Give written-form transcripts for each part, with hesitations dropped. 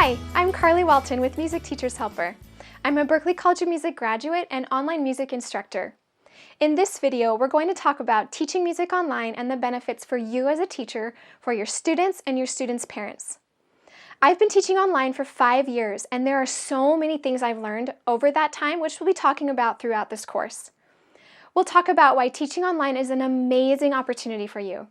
Hi, I'm Carly Walton with Music Teacher's Helper. I'm a Berklee College of Music graduate and online music instructor. In this video, we're going to talk about teaching music online and the benefits for you as a teacher, for your students, and your students' parents. I've been teaching online for 5 years, and there are so many things I've learned over that time, which we'll be talking about throughout this course. We'll talk about why teaching online is an amazing opportunity for you.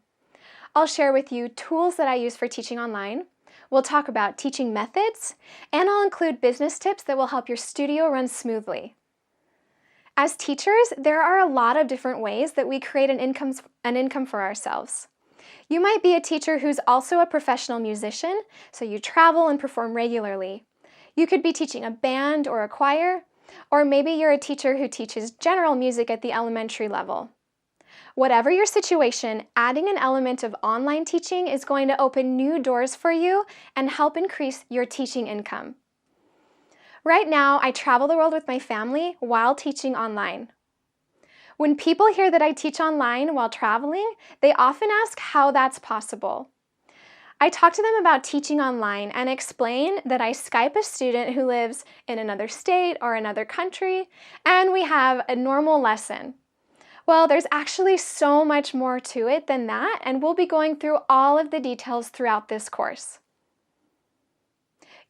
I'll share with you tools that I use for teaching online. We'll talk about teaching methods, and I'll include business tips that will help your studio run smoothly. As teachers, there are a lot of different ways that we create an income for ourselves. You might be a teacher who's also a professional musician, so you travel and perform regularly. You could be teaching a band or a choir, or maybe you're a teacher who teaches general music at the elementary level. Whatever your situation, adding an element of online teaching is going to open new doors for you and help increase your teaching income. Right now, I travel the world with my family while teaching online. When people hear that I teach online while traveling, they often ask how that's possible. I talk to them about teaching online and explain that I Skype a student who lives in another state or another country, and we have a normal lesson. Well, there's actually so much more to it than that, and we'll be going through all of the details throughout this course.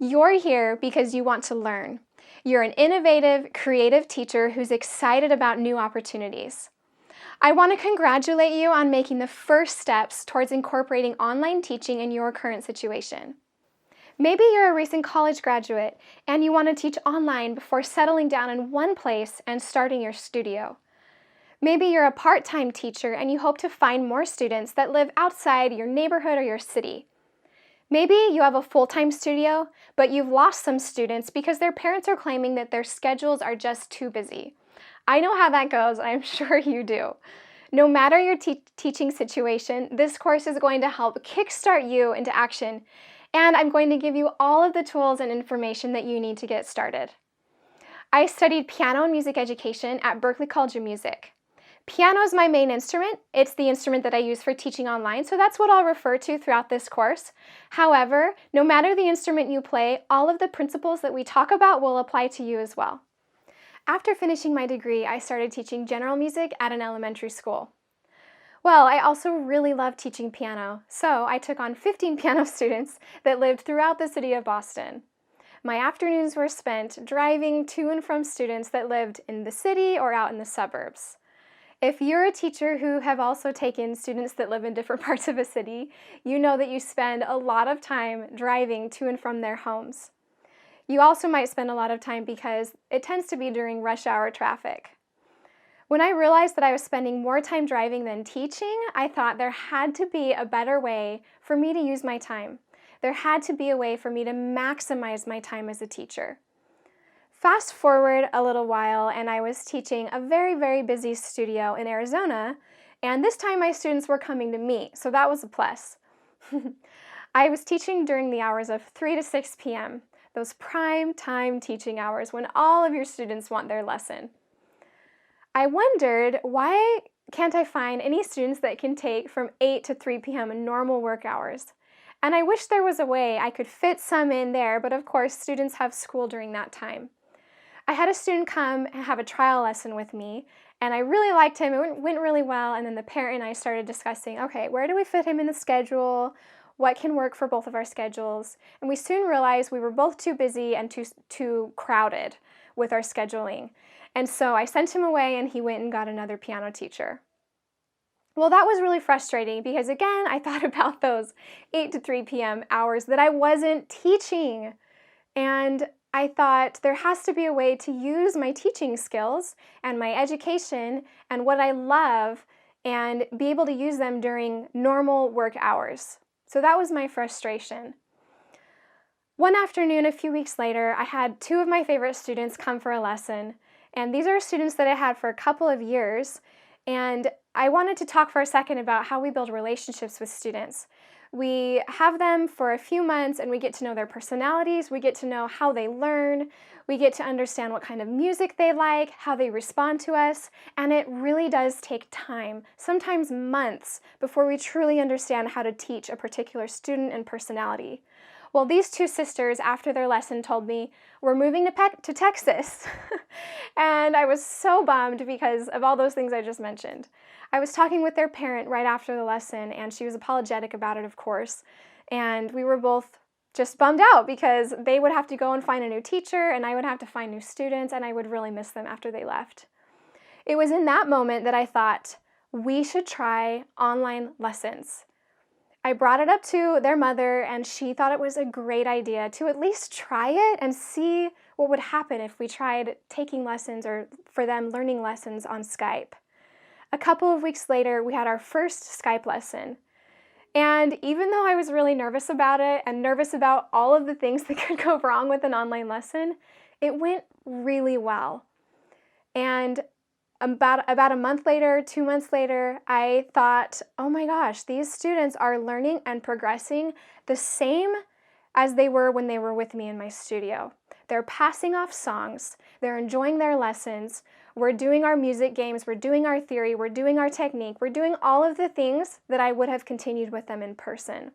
You're here because you want to learn. You're an innovative, creative teacher who's excited about new opportunities. I want to congratulate you on making the first steps towards incorporating online teaching in your current situation. Maybe you're a recent college graduate and you want to teach online before settling down in one place and starting your studio. Maybe you're a part-time teacher and you hope to find more students that live outside your neighborhood or your city. Maybe you have a full-time studio, but you've lost some students because their parents are claiming that their schedules are just too busy. I know how that goes, I'm sure you do. No matter your teaching situation, this course is going to help kickstart you into action, and I'm going to give you all of the tools and information that you need to get started. I studied piano and music education at Berklee College of Music. Piano is my main instrument. It's the instrument that I use for teaching online, so that's what I'll refer to throughout this course. However, no matter the instrument you play, all of the principles that we talk about will apply to you as well. After finishing my degree, I started teaching general music at an elementary school. Well, I also really love teaching piano, so I took on 15 piano students that lived throughout the city of Boston. My afternoons were spent driving to and from students that lived in the city or out in the suburbs. If you're a teacher who have also taken students that live in different parts of a city, you know that you spend a lot of time driving to and from their homes. You also might spend a lot of time because it tends to be during rush hour traffic. When I realized that I was spending more time driving than teaching, I thought there had to be a better way for me to use my time. There had to be a way for me to maximize my time as a teacher. Fast forward a little while, and I was teaching a very, very busy studio in Arizona, and this time my students were coming to me, so that was a plus. I was teaching during the hours of 3 to 6 p.m., those prime time teaching hours when all of your students want their lesson. I wondered, why can't I find any students that can take from 8 to 3 p.m. in normal work hours? And I wish there was a way I could fit some in there, but of course students have school during that time. I had a student come and have a trial lesson with me, and I really liked him. It went really well, and then the parent and I started discussing, okay, where do we fit him in the schedule? What can work for both of our schedules? And we soon realized we were both too busy and too crowded with our scheduling. And so I sent him away, and he went and got another piano teacher. Well, that was really frustrating because, again, I thought about those 8 to 3 p.m. hours that I wasn't teaching. And I thought there has to be a way to use my teaching skills and my education and what I love and be able to use them during normal work hours. So that was my frustration. One afternoon, a few weeks later, I had 2 of my favorite students come for a lesson. And these are students that I had for a couple of years. And I wanted to talk for a second about how we build relationships with students. We have them for a few months and we get to know their personalities, we get to know how they learn, we get to understand what kind of music they like, how they respond to us, and it really does take time, sometimes months, before we truly understand how to teach a particular student and personality. Well, these two sisters, after their lesson, told me, we're moving to Texas. And I was so bummed because of all those things I just mentioned. I was talking with their parent right after the lesson, and she was apologetic about it, of course. And we were both just bummed out because they would have to go and find a new teacher, and I would have to find new students, and I would really miss them after they left. It was in that moment that I thought, we should try online lessons. I brought it up to their mother, and she thought it was a great idea to at least try it and see what would happen if we tried taking lessons, or for them learning lessons on Skype. A couple of weeks later, we had our first Skype lesson. And even though I was really nervous about it and nervous about all of the things that could go wrong with an online lesson, it went really well. And about a month later, 2 months later, I thought, oh my gosh, these students are learning and progressing the same as they were when they were with me in my studio. They're passing off songs, they're enjoying their lessons, we're doing our music games, we're doing our theory, we're doing our technique, we're doing all of the things that I would have continued with them in person.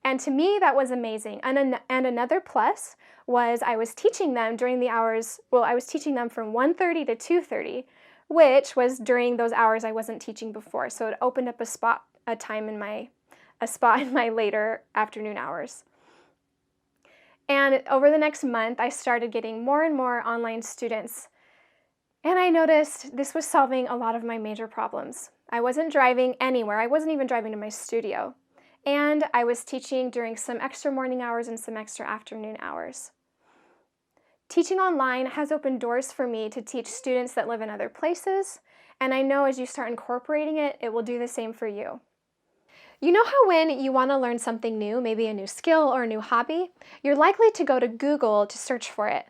And to me, that was amazing. And another plus was I was teaching them during the hours, I was teaching them from 1:30 to 2:30, which was during those hours I wasn't teaching before. So it opened up a spot in my later afternoon hours. And over the next month, I started getting more and more online students. And I noticed this was solving a lot of my major problems. I wasn't driving anywhere. I wasn't even driving to my studio. And I was teaching during some extra morning hours and some extra afternoon hours. Teaching online has opened doors for me to teach students that live in other places, and I know as you start incorporating it, it will do the same for you. You know how when you want to learn something new, maybe a new skill or a new hobby, you're likely to go to Google to search for it.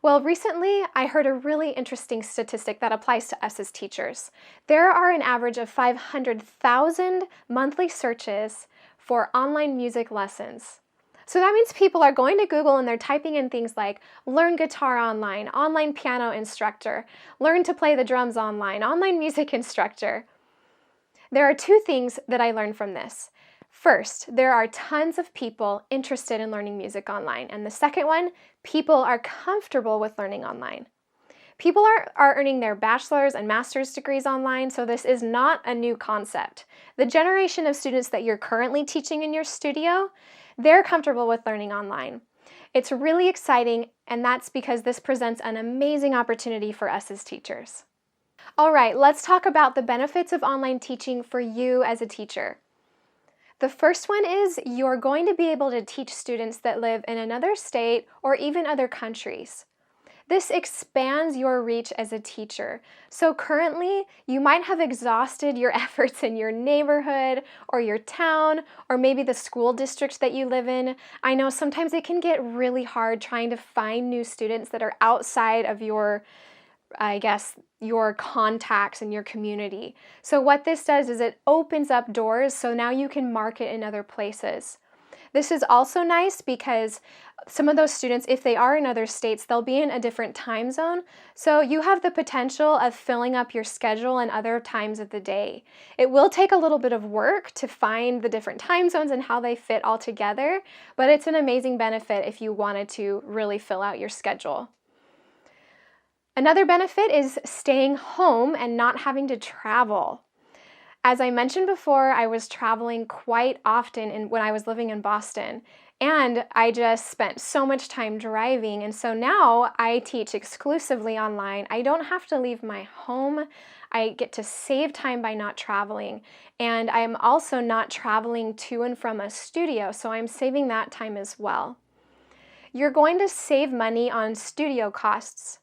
Well, recently I heard a really interesting statistic that applies to us as teachers. There are an average of 500,000 monthly searches for online music lessons. So that means people are going to Google and they're typing in things like learn guitar online piano instructor, learn to play the drums online music instructor. There are two things that I learned from this. First, there are tons of people interested in learning music online. And the second one, people are comfortable with learning online. People are earning their bachelor's and master's degrees online, so this is not a new concept. The generation of students that you're currently teaching in your studio, they're comfortable with learning online. It's really exciting, and that's because this presents an amazing opportunity for us as teachers. All right, let's talk about the benefits of online teaching for you as a teacher. The first one is you're going to be able to teach students that live in another state or even other countries. This expands your reach as a teacher. So currently, you might have exhausted your efforts in your neighborhood or your town or maybe the school district that you live in. I know sometimes it can get really hard trying to find new students that are outside of your contacts in your community. So what this does is it opens up doors so now you can market in other places. This is also nice because some of those students, if they are in other states, they'll be in a different time zone. So you have the potential of filling up your schedule in other times of the day. It will take a little bit of work to find the different time zones and how they fit all together, but it's an amazing benefit if you wanted to really fill out your schedule. Another benefit is staying home and not having to travel. As I mentioned before, I was traveling quite often when I was living in Boston, and I just spent so much time driving, and so now I teach exclusively online. I don't have to leave my home. I get to save time by not traveling, and I am also not traveling to and from a studio, so I'm saving that time as well. You're going to save money on studio costs.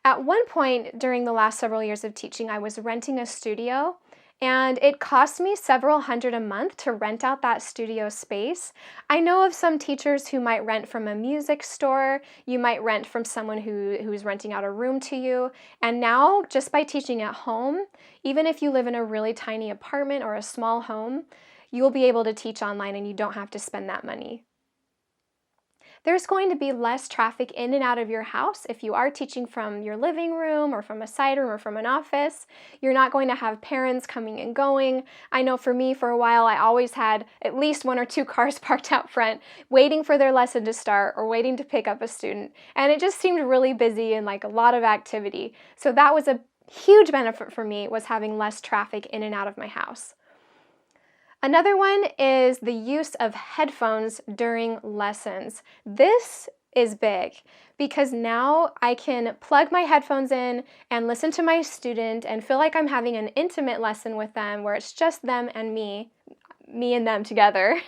At one point during the last several years of teaching, I was renting a studio, and it cost me several hundred a month to rent out that studio space. I know of some teachers who might rent from a music store, you might rent from someone who's renting out a room to you, and now just by teaching at home, even if you live in a really tiny apartment or a small home, you'll be able to teach online and you don't have to spend that money. There's going to be less traffic in and out of your house if you are teaching from your living room or from a side room or from an office. You're not going to have parents coming and going. I know for me, for a while, I always had at least 1 or 2 cars parked out front, waiting for their lesson to start or waiting to pick up a student. And it just seemed really busy and like a lot of activity. So that was a huge benefit for me, was having less traffic in and out of my house. Another one is the use of headphones during lessons. This is big because now I can plug my headphones in and listen to my student and feel like I'm having an intimate lesson with them where it's just them and me and them together.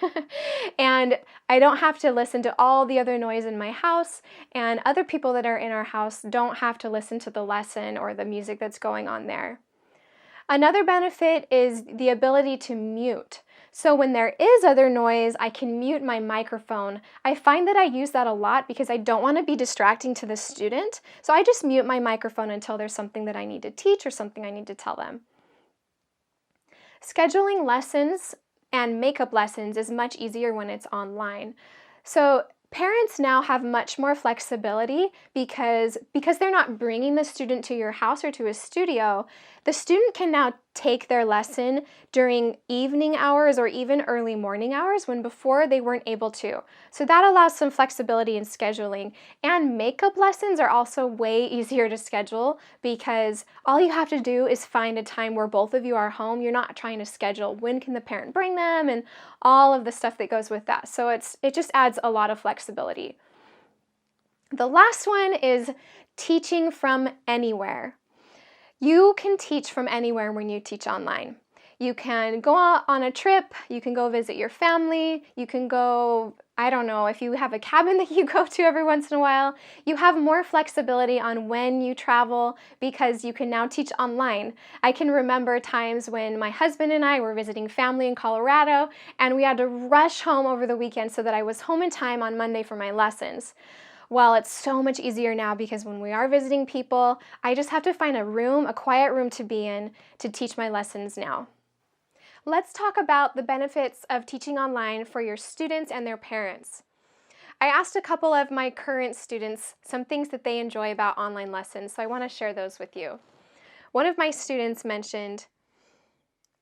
And I don't have to listen to all the other noise in my house, and other people that are in our house don't have to listen to the lesson or the music that's going on there. Another benefit is the ability to mute. So when there is other noise, I can mute my microphone. I find that I use that a lot because I don't want to be distracting to the student. So I just mute my microphone until there's something that I need to teach or something I need to tell them. Scheduling lessons and makeup lessons is much easier when it's online. So parents now have much more flexibility because they're not bringing the student to your house or to a studio. The student can now take their lesson during evening hours or even early morning hours when before they weren't able to. So that allows some flexibility in scheduling. And makeup lessons are also way easier to schedule because all you have to do is find a time where both of you are home. You're not trying to schedule when can the parent bring them and all of the stuff that goes with that. So it just adds a lot of flexibility. The last one is teaching from anywhere. You can teach from anywhere when you teach online. You can go out on a trip, you can go visit your family, you can go, I don't know, if you have a cabin that you go to every once in a while, you have more flexibility on when you travel because you can now teach online. I can remember times when my husband and I were visiting family in Colorado and we had to rush home over the weekend so that I was home in time on Monday for my lessons. Well, it's so much easier now because when we are visiting people, I just have to find a quiet room to be in to teach my lessons now. Let's talk about the benefits of teaching online for your students and their parents. I asked a couple of my current students some things that they enjoy about online lessons, so I want to share those with you. One of my students mentioned,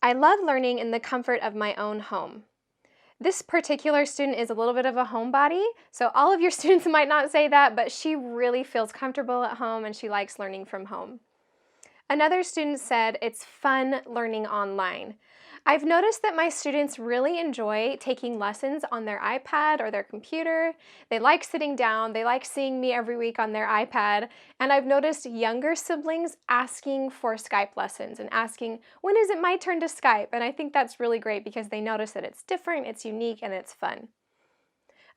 "I love learning in the comfort of my own home." This particular student is a little bit of a homebody, so all of your students might not say that, but she really feels comfortable at home and she likes learning from home. Another student said, "It's fun learning online." I've noticed that my students really enjoy taking lessons on their iPad or their computer. They like sitting down, they like seeing me every week on their iPad, and I've noticed younger siblings asking for Skype lessons and asking, "When is it my turn to Skype?" And I think that's really great because they notice that it's different, it's unique, and it's fun.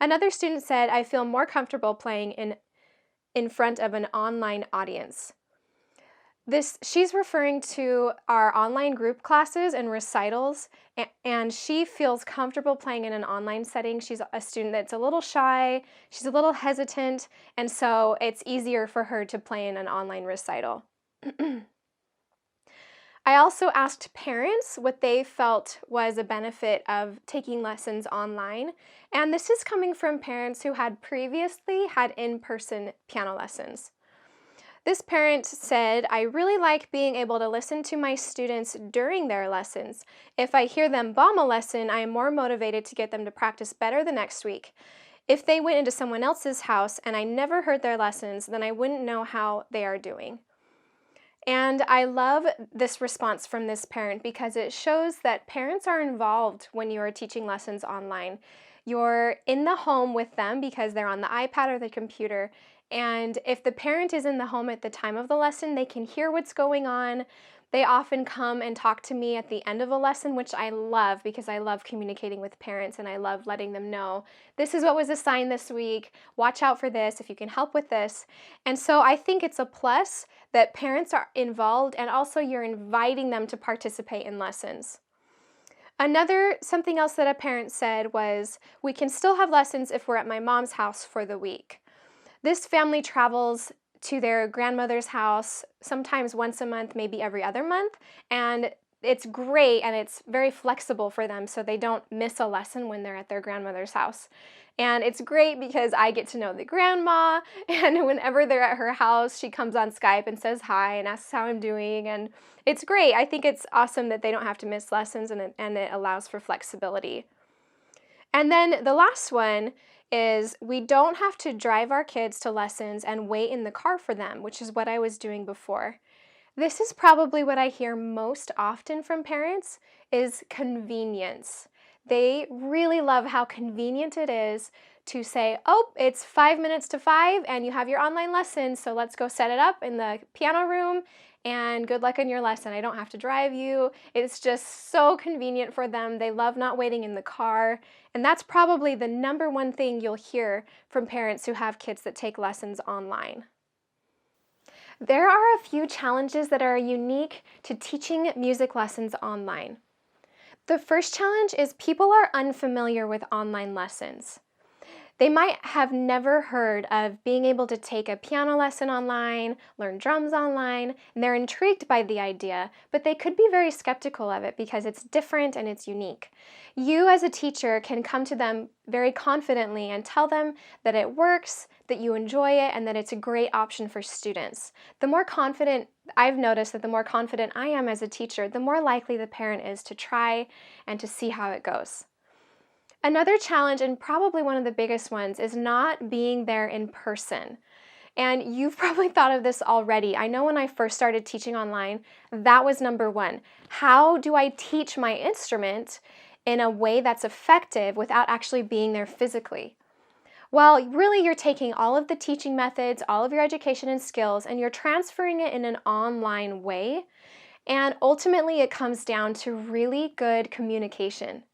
Another student said, "I feel more comfortable playing in front of an online audience." She's referring to our online group classes and recitals, and she feels comfortable playing in an online setting. She's a student that's a little shy, she's a little hesitant, and so it's easier for her to play in an online recital. I also asked parents what they felt was a benefit of taking lessons online, and this is coming from parents who had previously had in-person piano lessons. This parent said, "I really like being able to listen to my students during their lessons. If I hear them bomb a lesson, I am more motivated to get them to practice better the next week. If they went into someone else's house and I never heard their lessons, then I wouldn't know how they are doing." And I love this response from this parent because it shows that parents are involved when you are teaching lessons online. You're in the home with them because they're on the iPad or the computer. And if the parent is in the home at the time of the lesson, they can hear what's going on. They often come and talk to me at the end of a lesson, which I love because I love communicating with parents and I love letting them know, this is what was assigned this week, watch out for this if you can help with this. And so I think it's a plus that parents are involved and also you're inviting them to participate in lessons. Something else that a parent said was, "We can still have lessons if we're at my mom's house for the week." This family travels to their grandmother's house sometimes once a month, maybe every other month, and it's great and it's very flexible for them so they don't miss a lesson when they're at their grandmother's house. And it's great because I get to know the grandma, and whenever they're at her house, she comes on Skype and says hi and asks how I'm doing, and it's great. I think it's awesome that they don't have to miss lessons, and it allows for flexibility. And then the last one is we don't have to drive our kids to lessons and wait in the car for them, which is what I was doing before. This is probably what I hear most often from parents is convenience. They really love how convenient it is to say, oh, it's 5 minutes to 5 and you have your online lesson, so let's go set it up in the piano room and good luck in your lesson. I don't have to drive you. It's just so convenient for them. They love not waiting in the car. And that's probably the number one thing you'll hear from parents who have kids that take lessons online. There are a few challenges that are unique to teaching music lessons online. The first challenge is people are unfamiliar with online lessons. They might have never heard of being able to take a piano lesson online, learn drums online, and they're intrigued by the idea, but they could be very skeptical of it because it's different and it's unique. You as a teacher can come to them very confidently and tell them that it works, that you enjoy it, and that it's a great option for students. I've noticed that the more confident I am as a teacher, the more likely the parent is to try and to see how it goes. Another challenge, and probably one of the biggest ones, is not being there in person. And you've probably thought of this already. I know when I first started teaching online, that was number one. How do I teach my instrument in a way that's effective without actually being there physically? Well, really, you're taking all of the teaching methods, all of your education and skills, and you're transferring it in an online way. And ultimately, it comes down to really good communication.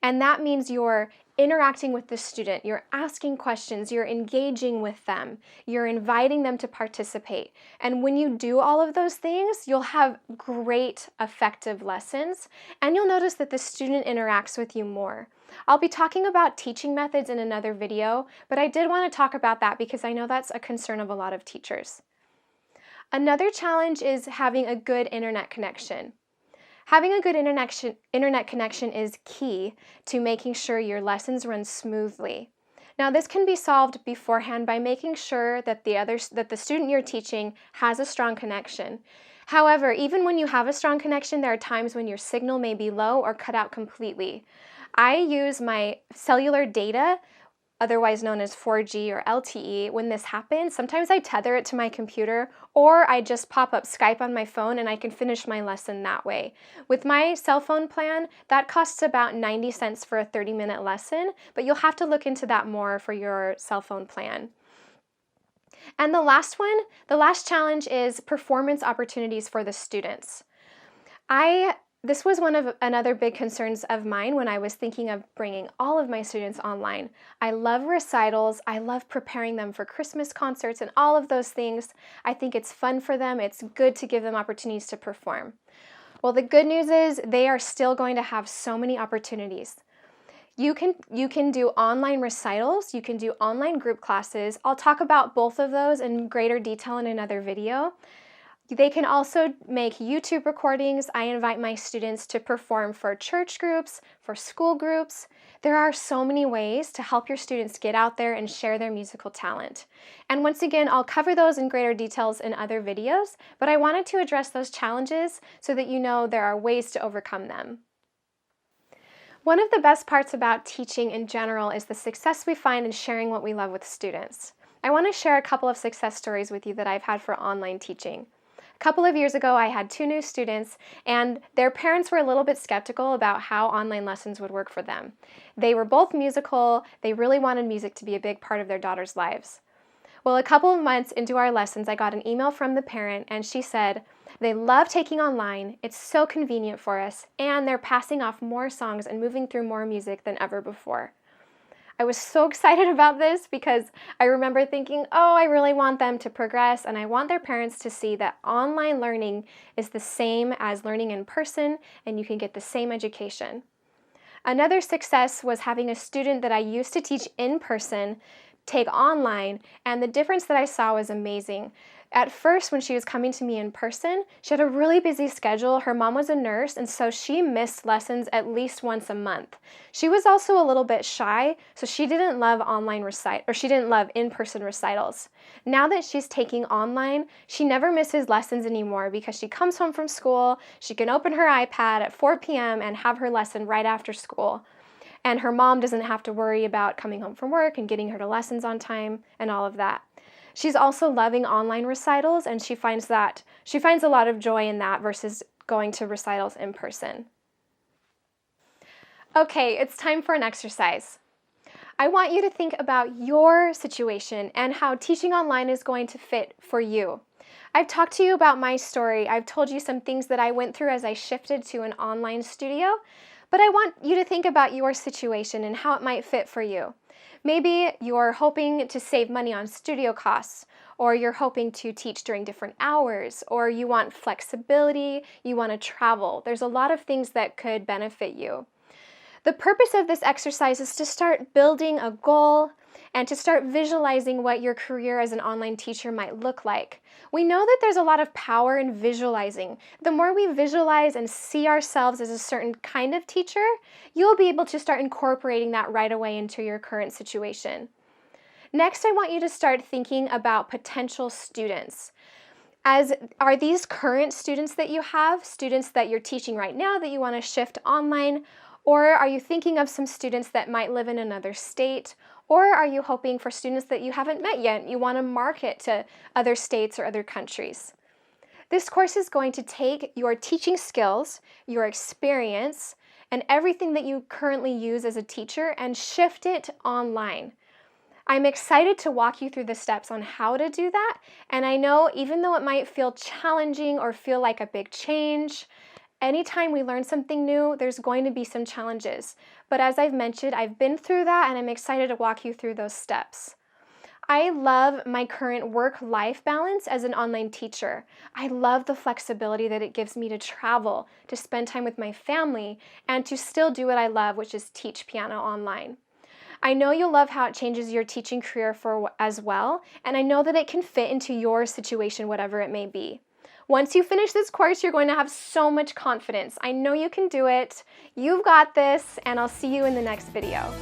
And that means you're interacting with the student, you're asking questions, you're engaging with them, you're inviting them to participate. And when you do all of those things, you'll have great, effective lessons, and you'll notice that the student interacts with you more. I'll be talking about teaching methods in another video, but I did want to talk about that because I know that's a concern of a lot of teachers. Another challenge is having a good internet connection. Having a good internet connection is key to making sure your lessons run smoothly. Now, this can be solved beforehand by making sure that the student you're teaching has a strong connection. However, even when you have a strong connection, there are times when your signal may be low or cut out completely. I use my cellular data, otherwise known as 4G or LTE. When this happens, sometimes I tether it to my computer, or I just pop up Skype on my phone and I can finish my lesson that way. With my cell phone plan, that costs about 90 cents for a 30-minute lesson, but you'll have to look into that more for your cell phone plan. And the last challenge is performance opportunities for the students. This was another big concerns of mine when I was thinking of bringing all of my students online. I love recitals. I love preparing them for Christmas concerts and all of those things. I think it's fun for them. It's good to give them opportunities to perform. Well, the good news is they are still going to have so many opportunities. You can do online recitals. You can do online group classes. I'll talk about both of those in greater detail in another video. They can also make YouTube recordings. I invite my students to perform for church groups, for school groups. There are so many ways to help your students get out there and share their musical talent. And once again, I'll cover those in greater details in other videos, but I wanted to address those challenges so that you know there are ways to overcome them. One of the best parts about teaching in general is the success we find in sharing what we love with students. I want to share a couple of success stories with you that I've had for online teaching. A couple of years ago, I had 2 new students, and their parents were a little bit skeptical about how online lessons would work for them. They were both musical. They really wanted music to be a big part of their daughters' lives. Well, a couple of months into our lessons, I got an email from the parent, and she said, they love taking online, it's so convenient for us, and they're passing off more songs and moving through more music than ever before. I was so excited about this because I remember thinking, oh, I really want them to progress, and I want their parents to see that online learning is the same as learning in person, and you can get the same education. Another success was having a student that I used to teach in person take online, and the difference that I saw was amazing. At first, when she was coming to me in person, she had a really busy schedule. Her mom was a nurse, and so she missed lessons at least once a month. She was also a little bit shy, so she didn't love she didn't love in-person recitals. Now that she's taking online, she never misses lessons anymore because she comes home from school, she can open her iPad at 4 p.m. and have her lesson right after school. And her mom doesn't have to worry about coming home from work and getting her to lessons on time and all of that. She's also loving online recitals, and she finds a lot of joy in that versus going to recitals in person. Okay, it's time for an exercise. I want you to think about your situation and how teaching online is going to fit for you. I've talked to you about my story. I've told you some things that I went through as I shifted to an online studio, but I want you to think about your situation and how it might fit for you. Maybe you're hoping to save money on studio costs, or you're hoping to teach during different hours, or you want flexibility, you want to travel. There's a lot of things that could benefit you. The purpose of this exercise is to start building a goal and to start visualizing what your career as an online teacher might look like. We know that there's a lot of power in visualizing. The more we visualize and see ourselves as a certain kind of teacher, you'll be able to start incorporating that right away into your current situation. Next, I want you to start thinking about potential students. Are these current students that you have, students that you're teaching right now that you want to shift online? Or are you thinking of some students that might live in another state? Or are you hoping for students that you haven't met yet? You want to market to other states or other countries. This course is going to take your teaching skills, your experience, and everything that you currently use as a teacher and shift it online. I'm excited to walk you through the steps on how to do that. And I know even though it might feel challenging or feel like a big change, anytime we learn something new, there's going to be some challenges. But as I've mentioned, I've been through that and I'm excited to walk you through those steps. I love my current work-life balance as an online teacher. I love the flexibility that it gives me to travel, to spend time with my family, and to still do what I love, which is teach piano online. I know you'll love how it changes your teaching career as well, and I know that it can fit into your situation, whatever it may be. Once you finish this course, you're going to have so much confidence. I know you can do it. You've got this, and I'll see you in the next video.